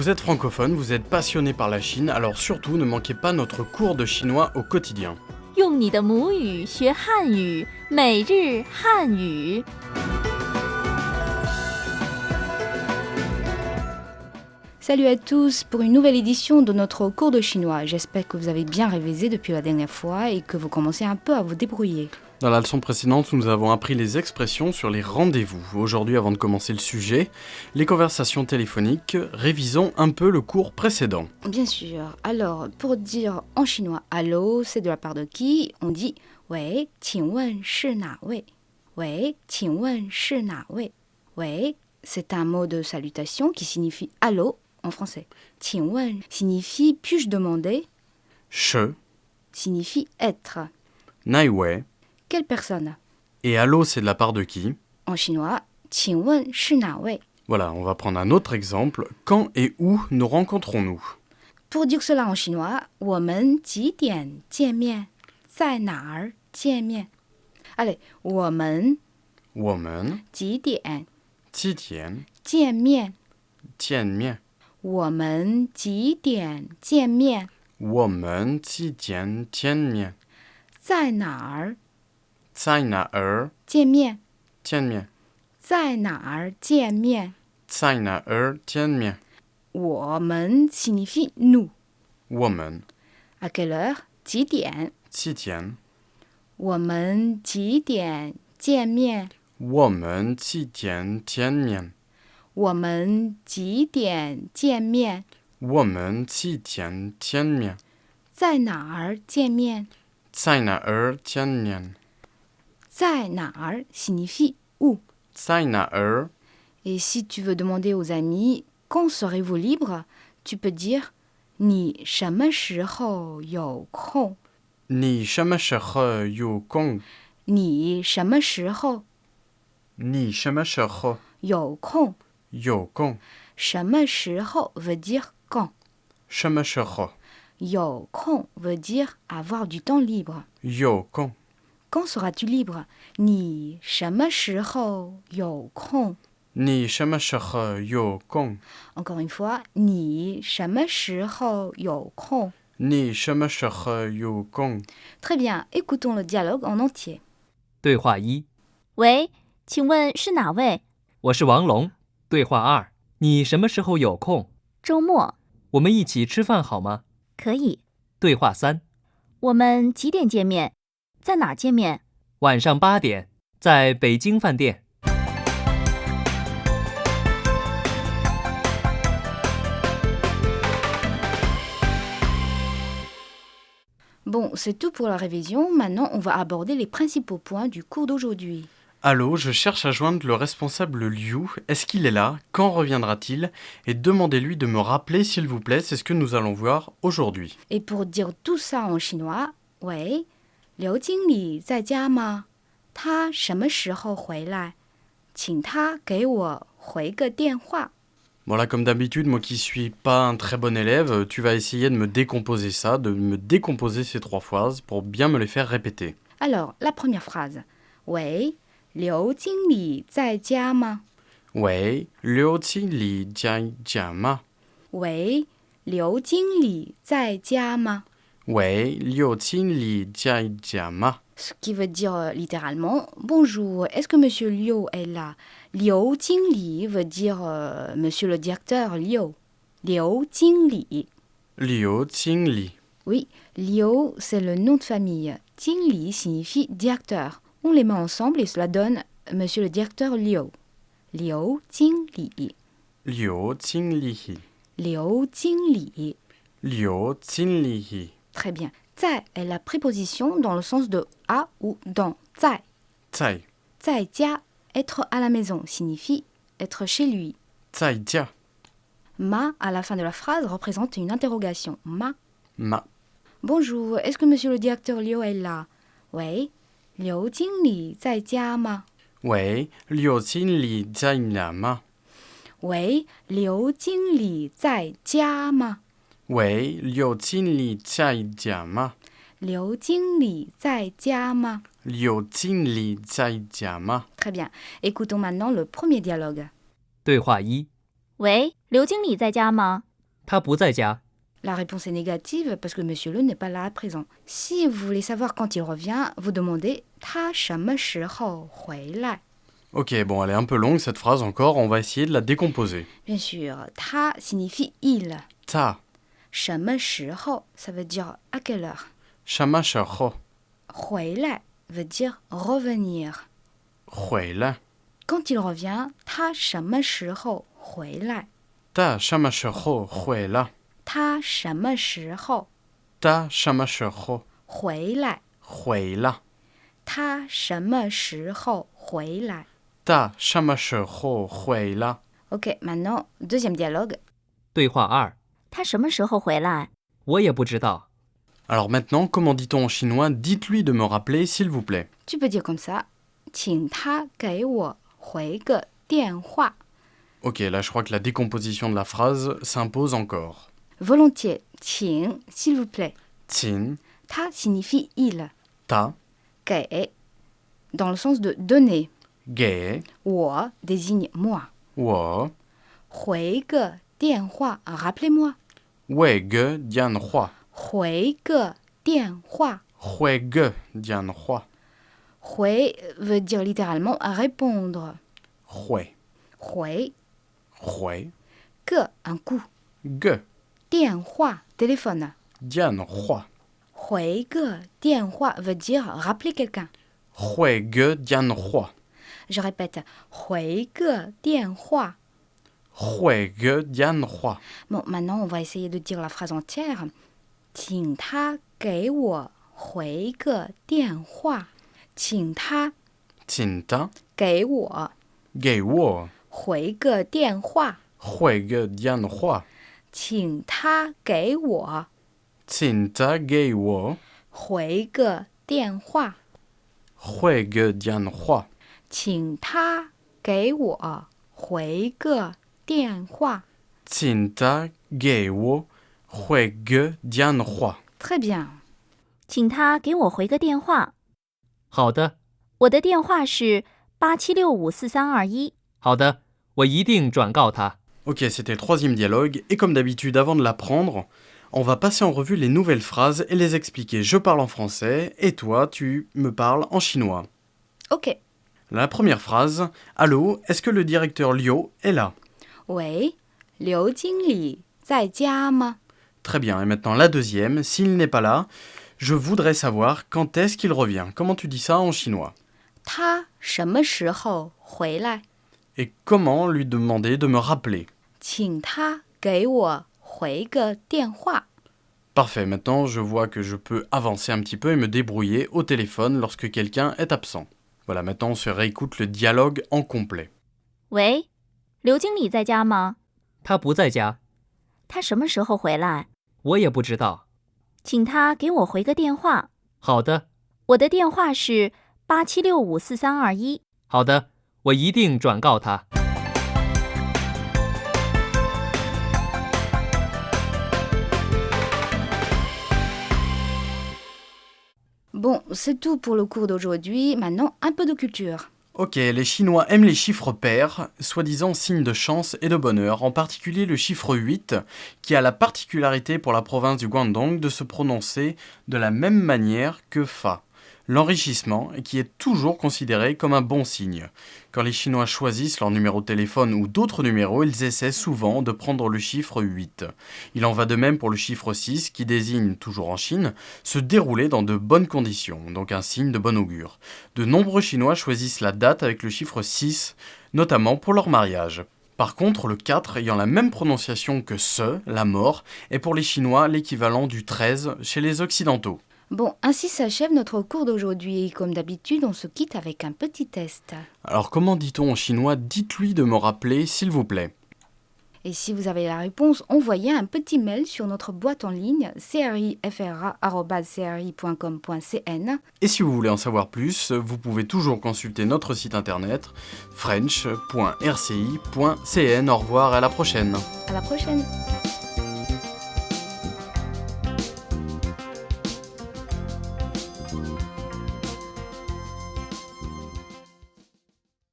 Vous êtes francophone, vous êtes passionné par la Chine, alors surtout ne manquez pas notre cours de chinois au quotidien. 用你的母语学汉语，每日汉语。Salut à tous pour une nouvelle édition de notre cours de chinois. J'espère que vous avez bien révisé depuis la dernière fois et que vous commencez un peu à vous débrouiller. Dans la leçon précédente, nous avons appris les expressions sur les rendez-vous. Aujourd'hui, avant de commencer le sujet, les conversations téléphoniques, révisons un peu le cours précédent. Bien sûr. Alors, pour dire en chinois allô, c'est de la part de qui? On dit喂，请问是哪位？喂，请问是哪位？喂, c'est un mot de salutation qui signifie allô en français. 请问 signifie puis-je demander? 是 Signifie être. 哪位 Quelle personne? Et allô, c'est de la part de qui? En chinois, 请问是哪位? Voilà, on va prendre un autre exemple. Quand et où nous rencontrons-nous? Pour dire cela en chinois, 我们几点见面？在哪儿见面？ Allez, 我们几点几点见面？见面？我们几点见面？我们几点见面？在哪儿在哪儿见面？见面？在哪儿见面？在哪儿见面？我们 signifie nous. 我们 À quelle heure? 几点？几点？我们几点见面？我们几点见面？我们几点见面？我们几点见面？在哪儿见面？在哪儿见面？在哪儿 signifie où. 在哪儿 Et si tu veux demander aux amis quand serez-vous libre, tu peux dire 你什么时候有空？你什么时候有空？你什么时候你什么时候有空？有空？什么时候 veut dire quand. 什么时候有空 veut dire avoir du temps libre. 有空？ Quand seras-tu libre? 你什么时候有空？你什么时候有空？ Encore une fois, 你什么时候有空？你什么时候有空？ Très bien, écoutons le dialogue en entier. 对话一：喂，请问是哪位？我是王龙。对话二：你什么时候有空？周末我们一起吃饭好吗？可以。对话三：我们几点见面？在哪儿见面？晚上8点，在北京饭店。Bon, c'est tout pour la révision. Maintenant, on va aborder les principaux points du cours d'aujourd'hui. Allô, je cherche à joindre le responsable Liu. Est-ce qu'il est là? Quand reviendra-t-il? Et demandez-lui de me rappeler, s'il vous plaît, c'est ce que nous allons voir aujourd'hui. Et pour dire tout ça en chinois, 喂，刘经理在家吗？他什么时候回来？请他给我回个电话。 Voilà, comme d'habitude, moi qui suis pas un très bon élève, tu vas essayer de me décomposer ça, de me décomposer ces 3 phrases pour bien me les faire répéter. Alors, la première phrase. 喂，刘经理在家吗？喂，刘经理在家吗？喂，刘经理在家吗？喂，刘经理在家吗？ Ce qui veut dire littéralement bonjour, est-ce que monsieur Liu est là? Liu Jingli veut dire monsieur le directeur Liu. Liu Jingli. Liu Jingli. Oui, Liu c'est le nom de famille. Jingli signifie directeur. On les met ensemble et cela donne monsieur le directeur Liu. Liu Jingli. Liu Jingli. Liu Jingli. Liu Jingli. Très bien. 在 est la préposition dans le sens de à ou dans. 在 在 在家 être à la maison signifie être chez lui. 在家 Ma à la fin de la phrase représente une interrogation. Ma. ma. Bonjour, est-ce que monsieur le directeur Liu est là? 喂，刘经理在家吗？喂，刘经理在家吗？喂，刘经理在家吗？喂，刘经理在家吗？刘经理在家吗？刘经理在家吗？ Très bien. Écoutons maintenant le premier dialogue. 对话一：喂，刘经理在家吗？他不在家。 La réponse est négative parce que Monsieur Le n'est pas là à présent. Si vous voulez savoir quand il revient, vous demandez 他什么时候回来 Ok, bon, elle est un peu longue cette phrase encore, on va essayer de la décomposer. Bien sûr, 他 signifie il. Ta, 什么时候 ça veut dire à quelle heure. shama sheho, 回来 veut dire revenir. huela. Quand il revient, 他什么时候回来 Ta, shama sheho, huela. 他什么时候 Ta, shama sheho, 回来 huela. 他什么时候回来 Ta, shama sheho, huela. Ok, maintenant, deuxième dialogue. 对话2，他什么时候回来？我也不知道。 Alors maintenant, comment dit-on en chinois? Dites-lui de me rappeler, s'il vous plaît. Tu peux dire comme ça. 请他给我回个电话 Ok, là je crois que la décomposition de la phrase s'impose encore. Volontiers. 请 s'il vous plaît. Tin, 他 signifie il. ta, 给 dans le sens de donner. ge, 我 désigne moi. wo, 回个电话 rappelez-moi. wege, dian hua. 回个电话 Huege, dian hua. 回 veut dire littéralement répondre. Hue, 回 hue, 个 un coup. ge, 电话 téléphone. dian hua. 回个电话 veut dire rappeler quelqu'un. Huege, dian hua. Je répète. 回个电话 Huege, dian hua. Bon, maintenant, on va essayer de dire la phrase entière. 请他给我回个电话。请他 Tinta, 给我 ge wo. 回个电话。 Huege, dian hua. 请他给我 Tinta, ge wo. 回个电话。 Huege, dian hua. 请他给我回个电话。 Tinta, ge wo. Huege, dian hua. Très bien. 请他给我回个电话。好的，我的电话是87654321。好的，我一定转告他。 Ok, c'était le troisième dialogue, et comme d'habitude, avant de l'apprendre, on va passer en revue les nouvelles phrases et les expliquer. Je parle en français, et toi, tu me parles en chinois. Ok. La première phrase, allô, est-ce que le directeur Liu est là? 喂，刘经理在家吗？ Très bien, et maintenant la deuxième, s'il n'est pas là, je voudrais savoir quand est-ce qu'il revient. Comment tu dis ça en chinois? 他什么时候回来？ Et comment lui demander de me rappeler? 请他给我回个电话。 Parfait, maintenant je vois que je peux avancer un petit peu et me débrouiller au téléphone lorsque quelqu'un est absent. Voilà, maintenant on se réécoute le dialogue en complet. 喂，刘经理在家吗？他不在家。他什么时候回来？我也不知道。请他给我回个电话。好的，我的电话是87654321。好的，我一定转告他。 Bon, c'est tout pour le cours d'aujourd'hui. Maintenant, un peu de culture. Ok, les Chinois aiment les chiffres pairs, soi-disant signe de chance et de bonheur, en particulier le chiffre 8, qui a la particularité pour la province du Guangdong de se prononcer de la même manière que Fa, l'enrichissement, et qui est toujours considéré comme un bon signe. Quand les Chinois choisissent leur numéro de téléphone ou d'autres numéros, ils essaient souvent de prendre le chiffre 8. Il en va de même pour le chiffre 6, qui désigne, toujours en Chine, se dérouler dans de bonnes conditions, donc un signe de bon augure. De nombreux Chinois choisissent la date avec le chiffre 6, notamment pour leur mariage. Par contre, le 4, ayant la même prononciation que ce, la mort, est pour les Chinois l'équivalent du 13 chez les Occidentaux. Bon, ainsi s'achève notre cours d'aujourd'hui. Comme d'habitude, on se quitte avec un petit test. Alors comment dit-on en chinois? Dites-lui de me rappeler, s'il vous plaît. Et si vous avez la réponse, envoyez un petit mail sur notre boîte en ligne crifra@cri.com.cn. Et si vous voulez en savoir plus, vous pouvez toujours consulter notre site internet french.rci.cn. Au revoir et à la prochaine. À la prochaine.